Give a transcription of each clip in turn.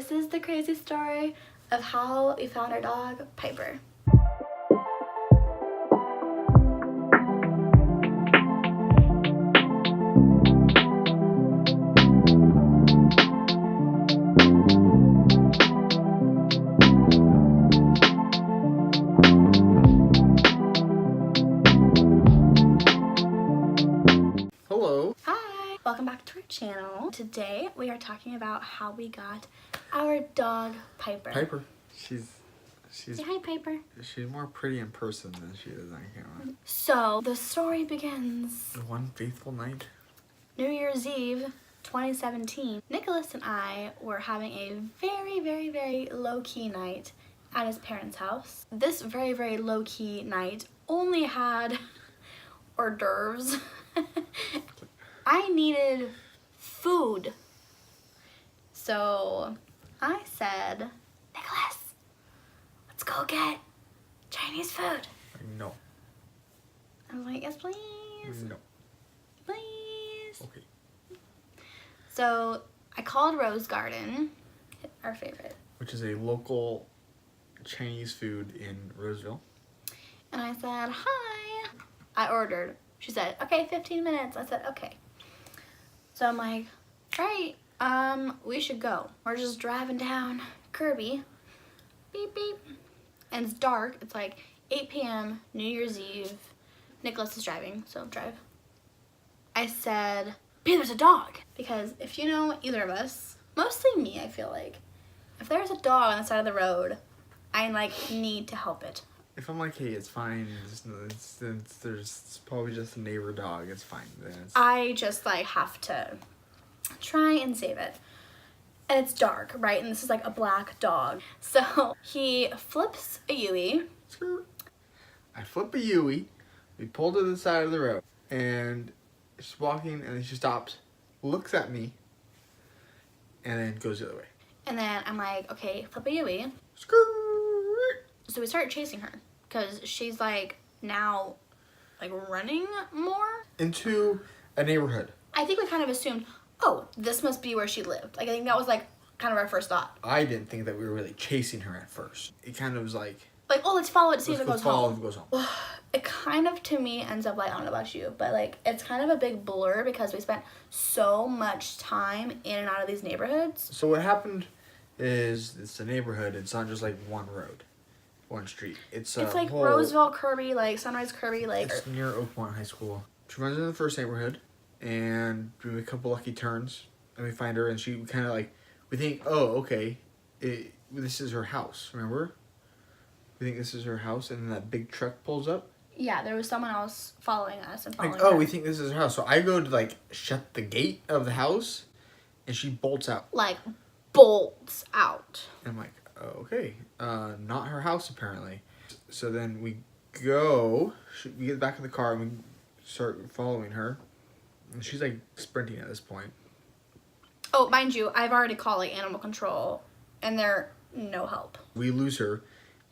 This is the crazy story of how we found our dog, Piper. Hello. Hi! Welcome back to our channel. Today we are talking about how we got our dog, Piper. Piper. She's Say hi, Piper. she's more pretty in person than she is on camera. So, the story begins One fateful night. New Year's Eve, 2017. Nicholas and I were having a very, very, very low-key night at his parents' house. This very, very low-key night only had hors d'oeuvres. I needed food. So I said, Nicholas, let's go get Chinese food. No. I was like, yes, please. No. Please. Okay. So I called Rose Garden, our favorite, Which is a local Chinese food in Roseville. and I said, hi. I ordered. She said, okay, 15 minutes. I said, okay. So I'm like, all right, we should go. We're just driving down Kirby. Beep, beep. And it's dark. It's like 8 p.m., New Year's Eve. Nicholas is driving, so drive. I said, babe, there's a dog. Because if you know either of us, mostly me, I feel like, if there's a dog on the side of the road, I like need to help it. If I'm like, hey, it's fine. It's probably just a neighbor dog. It's fine. Then I just like have to try and save it. And it's dark, right? And this is like a black dog. So he flips a Yui. I flip a Yui. We pull to the side of the road, and she's walking, and then she stops, looks at me, and then goes the other way. And then I'm like, okay, flip a Yui. So we start chasing her because she's like now like running more. Into a neighborhood. I think we kind of assumed, oh, this must be where she lived. Like I think that was like kind of our first thought. I didn't think that we were really chasing her at first. It kind of was like, Like, oh, let's follow it to see if it goes follow home. if it goes home. It kind of, to me, ends up like, I don't know about you, but like, it's kind of a big blur because we spent so much time in and out of these neighborhoods. So what happened is, it's a neighborhood. It's not just like one road, one street. It's like whole, Roseville, Kirby, like Sunrise, Kirby, like. It's near Oakmont High School. She runs into the first neighborhood, and we make a couple lucky turns, and we find her, and she kind of like, we think, oh, okay, this is her house, remember? We think this is her house, and then that big truck pulls up. Yeah, there was someone else following us and following Like, oh, her. we think this is her house. So I go to, like, shut the gate of the house, and she bolts out. Like, bolts out. And I'm like, oh, okay, not her house, apparently. So then we get back in the car, and we start following her. And she's, like, sprinting at this point. Oh, mind you, I've already called, like, animal control, and they're no help. We lose her.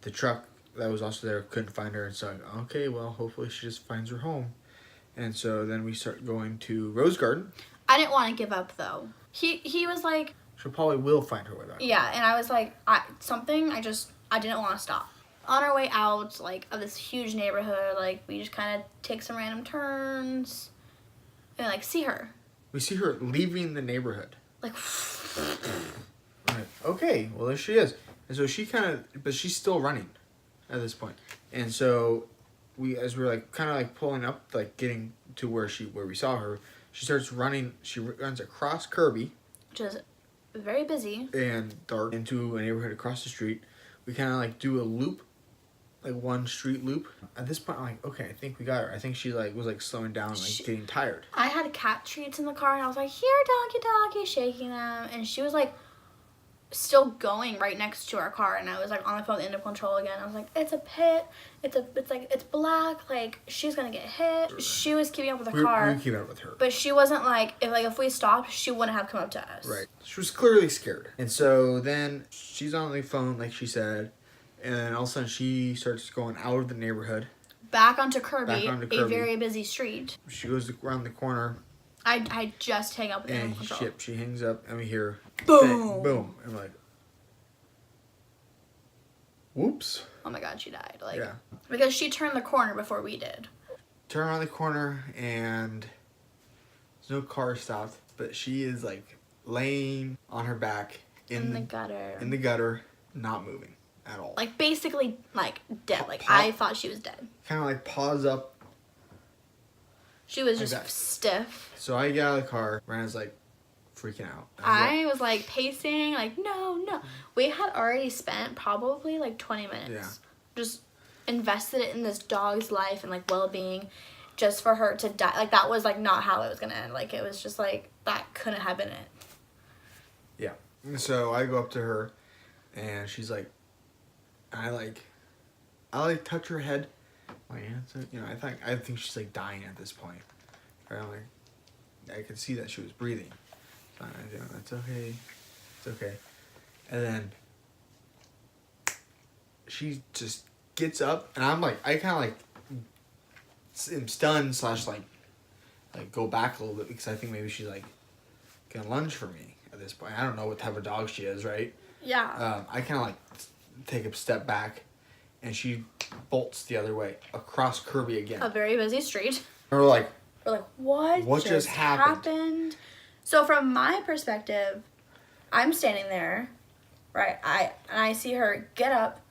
The truck that was also there couldn't find her, and so okay, well, hopefully she just finds her home. And so then we start going to Rose Garden. I didn't want to give up, though. He was like, She probably will find her way back. yeah, and I was like, I didn't want to stop. On our way out, like, of this huge neighborhood, like, we just kind of take some random turns and, like, see her. We see her leaving the neighborhood. Like, Right. Okay, well, there she is. And so she but she's still running at this point. And so as we're like kind of like pulling up, like getting to where we saw her, she starts running. She runs across Kirby, which is very busy. and dark into a neighborhood across the street. We kind of like do a loop, like one street loop. At this point, I'm like, okay, I think we got her. I think she like was like slowing down, like getting tired. I had cat treats in the car, and I was like, here, doggy, doggy, shaking them. And she was like, still going right next to our car, and I was like on the phone with animal control again. I was like, it's a pit, it's black, like she's gonna get hit. She was keeping up with the car. We keep up with her, but she wasn't like, if we stopped, she wouldn't have come up to us. right? She was clearly scared, and so then she's on the phone, like she said, and then all of a sudden she starts going out of the neighborhood, back onto Kirby, Kirby. a very busy street. She goes around the corner. I just hang up with animal And control. she hangs up, and we hear Boom. boom. I'm like, whoops. Oh my God, she died. Like, Yeah. because she turned the corner before we did. Turn around the corner and there's no car stopped, but she is like laying on her back In the gutter. in the gutter, not moving at all. Like, basically, like, dead. Like, Pop- I thought she was dead. Kind of like paws up. She was Like just that. stiff. So I get out of the car. Brandon's like freaking out. I was like pacing, like, no. We had already spent probably like 20 minutes. Yeah. Just invested it in this dog's life and like well-being just for her to die. Like, that was like not how it was gonna end. Like, it was just like, that couldn't have been it. Yeah. And so I go up to her and she's like, I touch her head. Like, yeah, so, you know, I think she's like dying at this point. Right? I'm like, I could see that she was breathing. So I go, it's okay. It's okay. And then she just gets up and I'm like, I kind of like am stunned / like go back a little bit because I think maybe she's like gonna lunge for me at this point. I don't know what type of dog she is, right? Yeah. I kind of like take a step back, and she bolts the other way across Kirby again. A very busy street. And we're like, What just happened? So from my perspective, I'm standing there, right? I see her get up.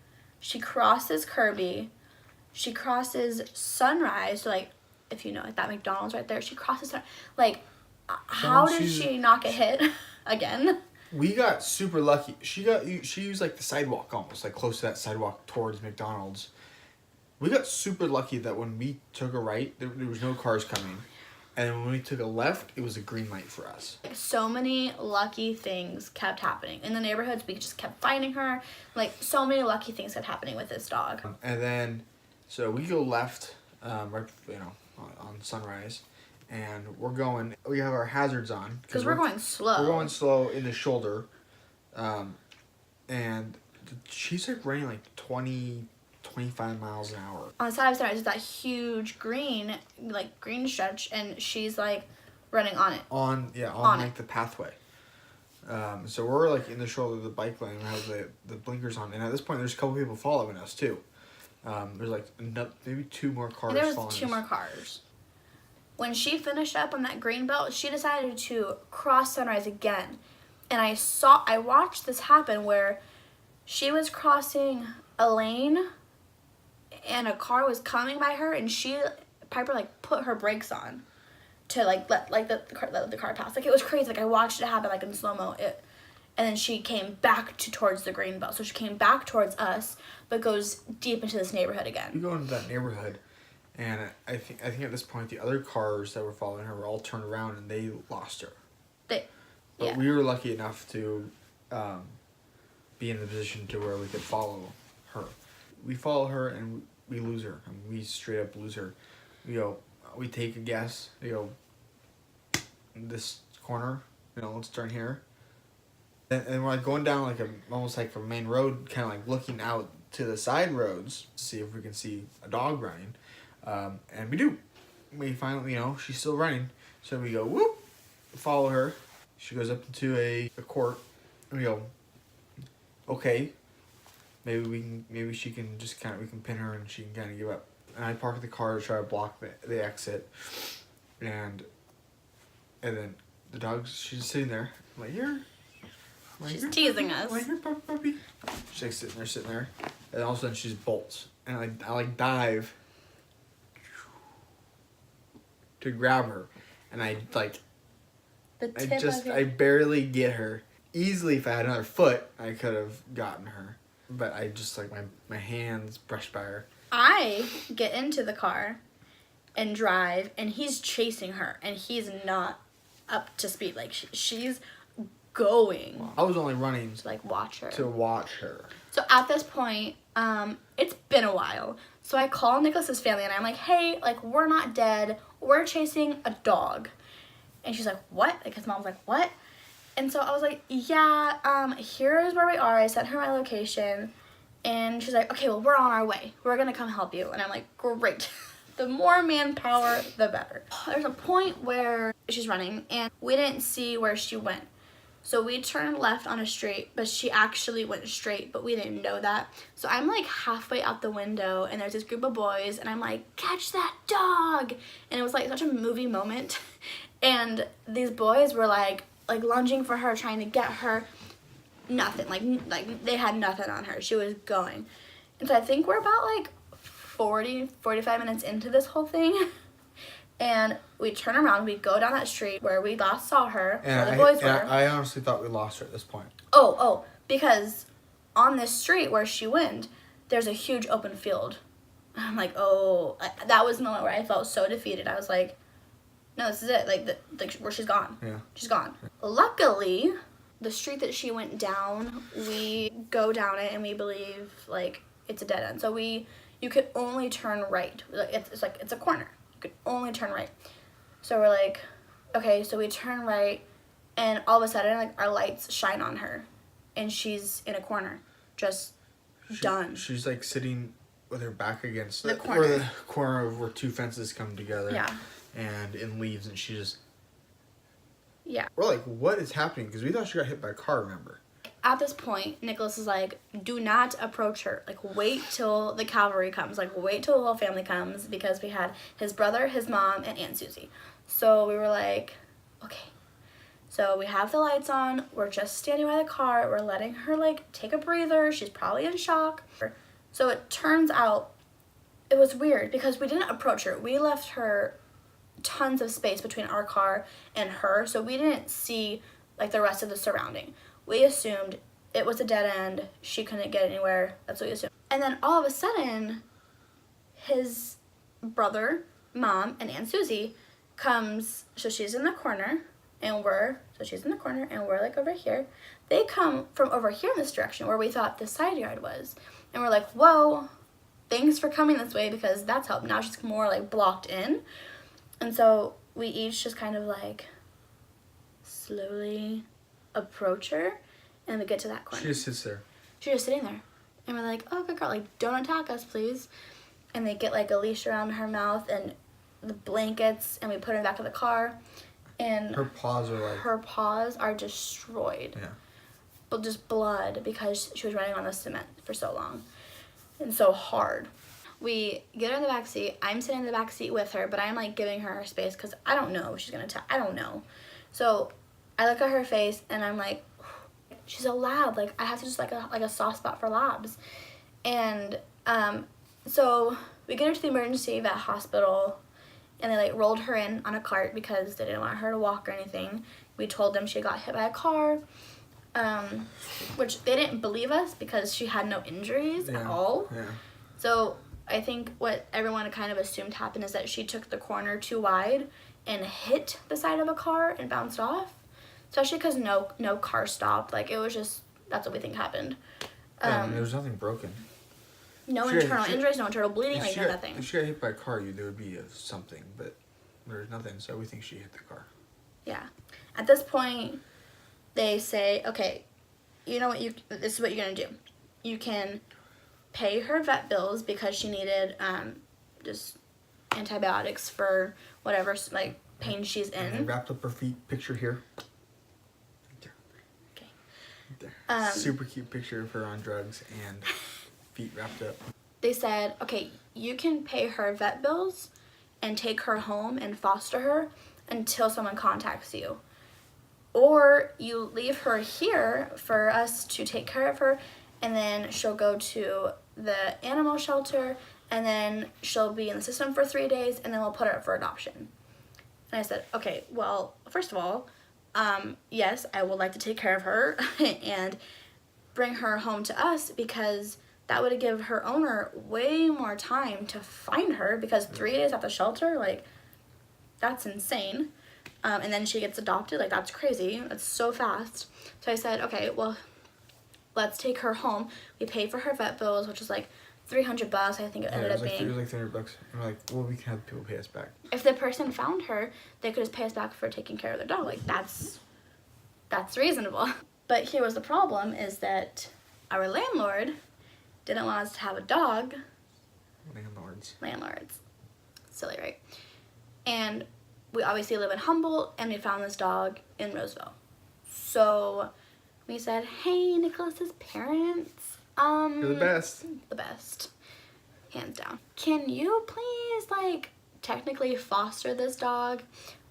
She crosses Kirby. She crosses Sunrise. So, like, if you know, like, that McDonald's right there. She crosses like, how did she not get hit again? we got super lucky. She used like the sidewalk almost, like close to that sidewalk towards McDonald's. We got super lucky that when we took a right, there was no cars coming. And then when we took a left, it was a green light for us. So many lucky things kept happening. In the neighborhoods, we just kept finding her. Like, so many lucky things kept happening with this dog. And then, so we go left, right, you know, on Sunrise. And we have our hazards on. Because we're going slow. We're going slow in the shoulder. And she's like running like 25 miles an hour. On the side of Sunrise is that huge green stretch, and she's like running on it. On like it. the pathway. So we're like in the shoulder of the bike lane and have the blinkers on. And at this point, there's a couple people following us too. There's like maybe 2 more cars. And there was following 2 us. more cars. When she finished up on that green belt, she decided to cross Sunrise again. And I watched this happen where she was crossing a lane and a car was coming by her, and Piper like put her brakes on to like let the car pass. Like, it was crazy. Like, I watched it happen like in slow-mo. And then she came back towards the green belt. So she came back towards us, but goes deep into this neighborhood We again. go into that neighborhood, and I think at this point the other cars that were following her were all turned around and they lost her. But we were lucky enough to be in the position to where we could follow her. We follow her and we lose her. I mean, we straight up lose her. We take a guess. We go, this corner, let's turn here. And we're like going down like almost like a main road, kind of like looking out to the side roads to see if we can see a dog running. And we do. We finally, she's still running. So we go, whoop, follow her. She goes up into a court. And we go, okay, maybe she can just we can pin her and she can kind of give up. And I park the car to try to block the exit. And then the dog's, she's just sitting there. I'm like, here. She's teasing us. Like, here, puppy. She's like sitting there. And all of a sudden she just bolts. And I dive to grab her. And I barely get her. Easily, if I had another foot, I could have gotten her. But I just, my hands brushed by her. I get into the car and drive, and he's chasing her, and he's not up to speed. Like, she's going. I was only running to, watch her. So at this point, it's been a while. So I call Nicholas's family, and I'm like, hey, we're not dead. We're chasing a dog. And she's like, what? His mom's like, what? And so I was like, yeah, here's where we are. I sent her my location. And she's like, okay, well, we're on our way. We're going to come help you. And I'm like, great. The more manpower, the better. There's a point where she's running, and we didn't see where she went. So we turned left on a street, but she actually went straight, but we didn't know that. So I'm like halfway out the window, and there's this group of boys, and I'm like, catch that dog! And it was like such a movie moment. And these boys were like lunging for her, trying to get her. Nothing, like they had nothing on her. She was going. And so I think we're about like 45 minutes into this whole thing. And we turn around, we go down that street where we last saw her, where the boys were. I honestly thought we lost her at this point. Oh, because on this street where she went, there's a huge open field. I'm like, oh, that was the moment where I felt so defeated. I was like, no, this is it. Like where she's gone. Yeah. She's gone. Luckily, the street that she went down, we go down it and we believe like it's a dead end. So you could only turn right. It's a corner. You could only turn right. So we're like, okay, so we turn right, and all of a sudden, like, our lights shine on her, and she's in a corner, just done. She's like sitting with her back against the corner. Or the corner of where two fences come together. Yeah. And in leaves, and she just. Yeah. We're like, what is happening? Because we thought she got hit by a car. Remember? At this point, Nicholas is like, do not approach her. Like, wait till the cavalry comes. Like, wait till the whole family comes, because we had his brother, his mom, and Aunt Susie. So we were like, okay. So we have the lights on. We're just standing by the car. We're letting her, like, take a breather. She's probably in shock. So it turns out it was weird because we didn't approach her. We left her tons of space between our car and her. So we didn't see, like, the rest of the surrounding. We assumed it was a dead end. She couldn't get anywhere. That's what we assumed. And then all of a sudden, his brother, mom, and Aunt Susie comes. So she's in the corner, and she's in the corner, and we're like over here. They come from over here in this direction where we thought the side yard was. And we're like, whoa, thanks for coming this way, because that's helped. Now she's more like blocked in. And so we each just kind of like slowly approach her, and we get to that corner. She just sits there. She's just sitting there, and we're like, oh, good girl, like, don't attack us, please. And they get like a leash around her mouth and the blankets, and we put her back in the car, and her paws are destroyed. Yeah. But just blood, because she was running on the cement for so long and so hard. We get her in the back seat. I'm sitting in the back seat with her, but I'm like giving her space because I don't know if she's gonna I don't know. So I look at her face, and I'm like, she's a lab. Like, I have to just like a soft spot for labs. And so we get her to the emergency vet hospital, and they like rolled her in on a cart because they didn't want her to walk or anything. We told them she got hit by a car, which they didn't believe us because she had no injuries at all. Yeah. So I think what everyone kind of assumed happened is that she took the corner too wide and hit the side of a car and bounced off. Especially because no car stopped. Like, it was just, that's what we think happened. There was nothing broken. No internal injuries, no internal bleeding, like nothing. If she got hit by a car, there would be something, but there's nothing, so we think she hit the car. Yeah. At this point, they say, okay, you know what, this is what you're going to do. You can pay her vet bills because she needed just antibiotics for whatever, like, pain she's in. And wrapped up her feet, picture here. Okay. There. Super cute picture of her on drugs and feet wrapped up. They said, okay, you can pay her vet bills and take her home and foster her until someone contacts you. Or you leave her here for us to take care of her, and then she'll go to the animal shelter, and then she'll be in the system for 3 days, and then we'll put her up for adoption. And I said, okay, well, first of all, yes, I would like to take care of her and bring her home to us, because that would give her owner way more time to find her, because 3 days at the shelter, like, that's insane. And then she gets adopted, like, that's crazy. That's so fast. So I said, okay, well, let's take her home. We paid for her vet bills, which was like $300, I think it ended up being. It was like $300. And we're like, well, we can have people pay us back. If the person found her, they could just pay us back for taking care of their dog. Like, that's reasonable. But here was the problem, is that our landlord didn't want us to have a dog. Landlords. Silly, right? And we obviously live in Humboldt, and we found this dog in Roseville. So we said, hey, Nicholas's parents. You're the best. The best. Hands down. Can you please, like, technically foster this dog?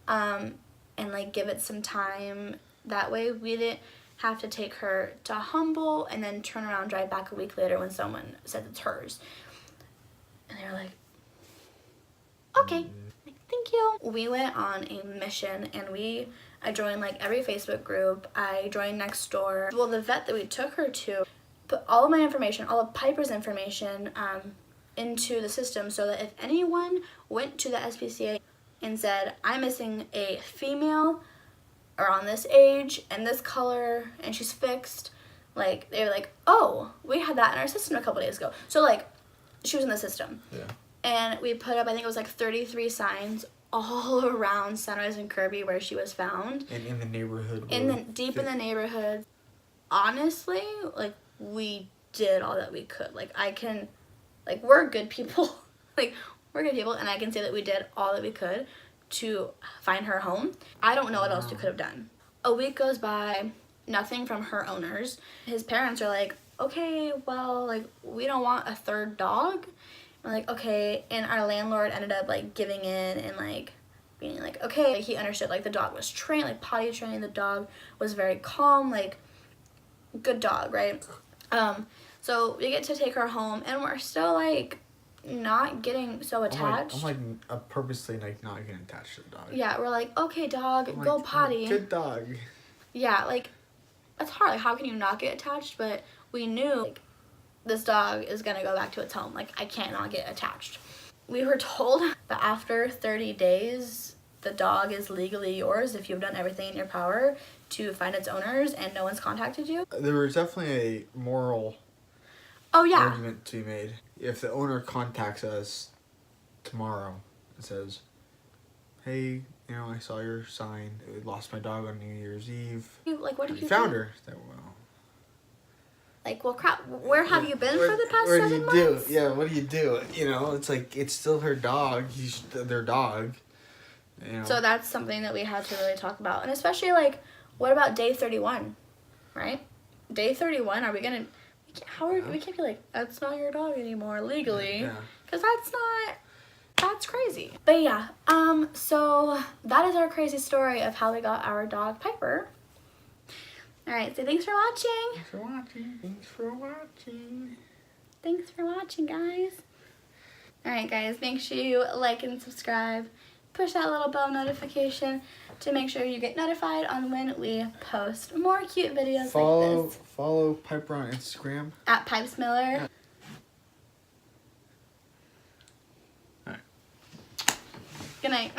And, like, give it some time. That way we didn't have to take her to Humble and then turn around, drive back a week later when someone said it's hers. And they were like, okay, like, thank you. We went on a mission and I joined like every Facebook group. I joined Nextdoor. Well, the vet that we took her to put all of my information, all of Piper's information into the system so that if anyone went to the SPCA and said, I'm missing a female around this age and this color and she's fixed, like they were like, oh, we had that in our system a couple days ago. So like she was in the system. Yeah. And we put up, I think it was like 33 signs all around Sunrise and Kirby where she was found. And in the neighborhood. Deep in the neighborhood. Honestly, like we did all that we could. Like we're good people. Like we're good people and I can say that we did all that we could to find her home. I don't know what else we could have done. A week goes by, nothing from her owners. His parents are like, okay, well, like, we don't want a third dog. We're like, okay, and our landlord ended up, like, giving in and, like, being like, okay. Like, he understood, like, the dog was trained, like, potty trained, the dog was very calm, like, good dog, right? So we get to take her home, and we're still, like, not getting so attached. I'm purposely like not getting attached to the dog. Yeah, we're like, okay, dog, I'm go like, potty. Good dog. Yeah, like, it's hard. Like, how can you not get attached? But we knew, like, this dog is gonna go back to its home. Like, I can't not get attached. We were told that after 30 days, the dog is legally yours if you've done everything in your power to find its owners and no one's contacted you. There was definitely a moral argument to be made. If the owner contacts us tomorrow and says, hey, you know, I saw your sign. I lost my dog on New Year's Eve. Like, what did you found do? her. That, well, like, well, crap, where have you been for the past what 7 do you months? do? Yeah, what do you do? You know, it's like, it's still her dog. He's their dog. You know. So that's something that we had to really talk about. And especially, like, what about day 31, right? Day 31, are we going to... we can't be like, that's not your dog anymore legally. Yeah. Because that's crazy. But yeah, so that is our crazy story of how we got our dog Piper. Alright, so thanks for watching. Thanks for watching. Thanks for watching. Thanks for watching, guys. Alright, guys, make sure you like and subscribe. Push that little bell notification to make sure you get notified on when we post more cute videos like this. Follow Piper on Instagram. At Pipes Miller. Alright. Good night.